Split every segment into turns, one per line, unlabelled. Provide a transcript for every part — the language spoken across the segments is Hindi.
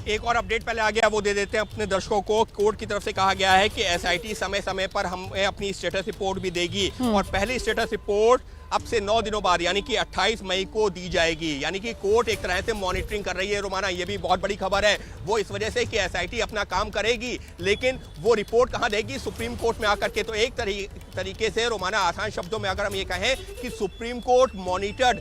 एक और अपडेट पहले आ गया वो दे देते हैं अपने दर्शकों को। कोर्ट की तरफ से कहा गया है कि एसआईटी समय समय पर हमें अपनी स्टेटस रिपोर्ट भी देगी और पहली स्टेटस रिपोर्ट अब से 9 दिनों बाद यानी कि 28 मई को दी जाएगी। यानी कि कोर्ट एक तरह से मॉनिटरिंग कर रही है रोमाना, ये भी बहुत बड़ी खबर है। वो इस वजह से कि एसआईटी अपना काम करेगी, लेकिन वो रिपोर्ट कहां देगी? सुप्रीम कोर्ट में आकर के। तो एक तरीके से रोमाना आसान शब्दों में अगर हम ये कहें कि सुप्रीम कोर्ट मॉनिटर्ड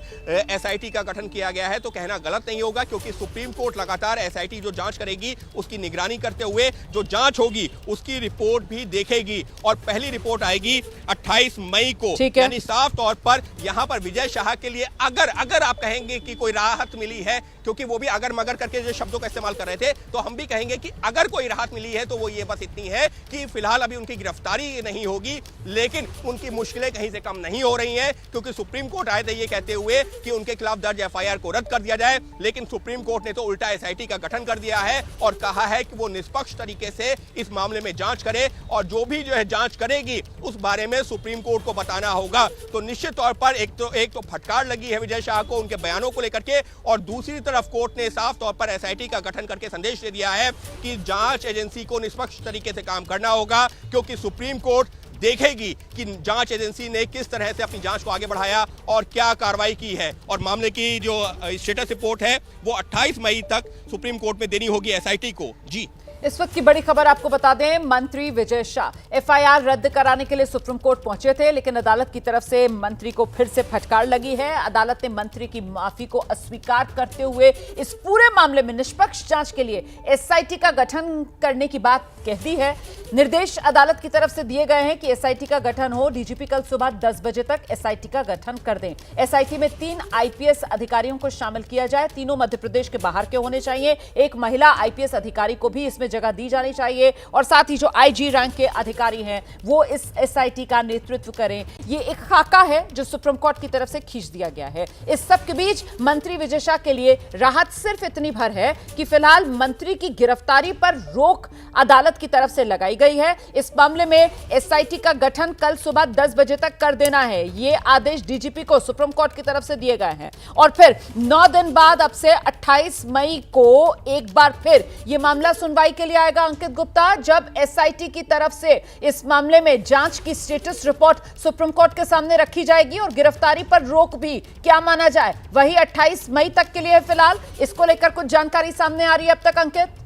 एसआईटी का गठन किया गया है तो कहना गलत नहीं होगा, क्योंकि सुप्रीम कोर्ट लगातार एसआईटी जो जांच करेगी उसकी निगरानी करते हुए जो जांच होगी उसकी रिपोर्ट भी देखेगी और पहली रिपोर्ट आएगी 28 मई को। यानी साफ तौर पर यहां पर विजय शाह के लिए अगर आप कहेंगे कि कोई राहत मिली है, क्योंकि वो भी अगर मगर करके जो शब्दों का इस्तेमाल कर रहे थे, तो हम भी कहेंगे कि अगर कोई राहत मिली है तो वो ये बस इतनी है कि फिलहाल अभी उनकी गिरफ्तारी नहीं होगी, लेकिन उनकी मुश्किलें कहीं से कम नहीं हो रही हैं, क्योंकि सुप्रीम कोर्ट आए थे ये कहते हुए कि उनके खिलाफ दर्ज एफआईआर को रद्द कर दिया जाए, लेकिन सुप्रीम कोर्ट ने तो उल्टा एसआईटी का गठन कर दिया है और कहा है कि वो निष्पक्ष तरीके से इस मामले में जांच करे और जो भी जो है जांच करेगी उस बारे में सुप्रीम कोर्ट को बताना होगा। तो निश्चित तौर पर एक तो फटकार लगी है विजय शाह को उनके बयानों को लेकर के, और दूसरी तरफ कोर्ट ने साफ तौर पर एसआईटी का गठन करके संदेश दे दिया है कि जांच एजेंसी को निष्पक्ष तरीके से काम करना होगा, क्योंकि सुप्रीम कोर्ट देखेगी कि जांच एजेंसी ने किस तरह से अपनी जांच को आगे बढ़ाया और क्या कार्रवाई की है। और मामले की जो स्टेटस रिपोर्ट है वो 28 मई तक सुप्रीम कोर्ट में देनी होगी एसआईटी को। जी,
इस वक्त की बड़ी खबर आपको बता दें, मंत्री विजय शाह एफआईआर रद्द कराने के लिए सुप्रीम कोर्ट पहुंचे थे, लेकिन अदालत की तरफ से मंत्री को फिर से फटकार लगी है। अदालत ने मंत्री की माफी को अस्वीकार करते हुए इस पूरे मामले में निष्पक्ष जांच के लिए एसआईटी का गठन करने की बात कह दी है। निर्देश अदालत की तरफ से दिए गए हैं कि एसआईटी का गठन हो। डीजीपी कल सुबह 10 बजे तक एसआईटी का गठन कर दें। एसआईटी में 3 आईपीएस अधिकारियों को शामिल किया जाए, तीनों मध्य प्रदेश के बाहर के होने चाहिए। एक महिला आईपीएस अधिकारी को भी इसमें जगह दी जानी चाहिए और साथ ही जो आईजी रैंक के अधिकारी हैं वो इस एसआईटी का नेतृत्व करें। ये एक खाका है जो सुप्रीम कोर्ट की तरफ से खींच दिया गया है। इस सब के बीच मंत्री विजय शाह के लिए राहत सिर्फ इतनी भर है कि फिलहाल मंत्री की गिरफ्तारी पर रोक अदालत की तरफ से लगाई गई है। इस मामले में एसआईटी का गठन कल सुबह 10 बजे तक कर देना है, ये आदेश डीजीपी को सुप्रीम कोर्ट की तरफ से दिए गए हैं। और फिर 9 दिन बाद अब से 28 मई को एक बार फिर यह मामला सुनवाई के लिए आएगा अंकित गुप्ता, जब एसआईटी की तरफ से इस मामले में जांच की स्टेटस रिपोर्ट सुप्रीम कोर्ट के सामने रखी जाएगी और गिरफ्तारी पर रोक भी क्या माना जाए वही 28 मई तक के लिए है। फिलहाल इसको लेकर कुछ जानकारी सामने आ रही है अब तक अंकित?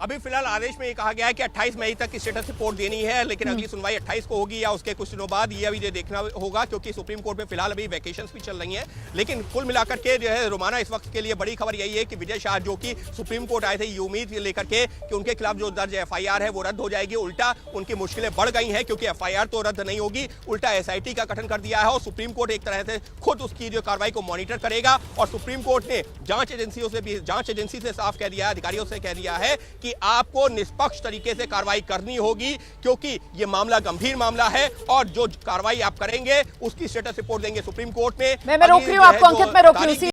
अभी फिलहाल आदेश में ये कहा गया है कि 28 मई तक की स्टेटस रिपोर्ट देनी है, लेकिन अगली सुनवाई 28 को होगी या उसके कुछ दिनों बाद, ये अभी देखना होगा, क्योंकि सुप्रीम कोर्ट में फिलहाल अभी वैकेशंस भी चल रही हैं। लेकिन कुल मिलाकर के जो है रोमाना इस वक्त के लिए बड़ी खबर यही है कि विजय शाह जो कि सुप्रीम कोर्ट आए थे ये उम्मीद लेकर के कि उनके खिलाफ जो दर्ज एफआईआर है वो रद्द हो जाएगी, उल्टा उनकी मुश्किलें बढ़ गई हैं, क्योंकि एफआईआर तो रद्द नहीं होगी, उल्टा एसआईटी का गठन कर दिया है और सुप्रीम कोर्ट एक तरह से खुद उसकी जो कार्रवाई को मॉनिटर करेगा। और सुप्रीम कोर्ट ने जांच एजेंसी से साफ कह दिया है, अधिकारियों से कह दिया है कि आपको निष्पक्ष तरीके से कार्रवाई करनी होगी, क्योंकि यह मामला गंभीर मामला है और जो कार्रवाई आप करेंगे उसकी स्टेटस रिपोर्ट देंगे सुप्रीम कोर्ट में।
मैं रोक रही हूं आपको अंकित, मैं रोक रही हूं।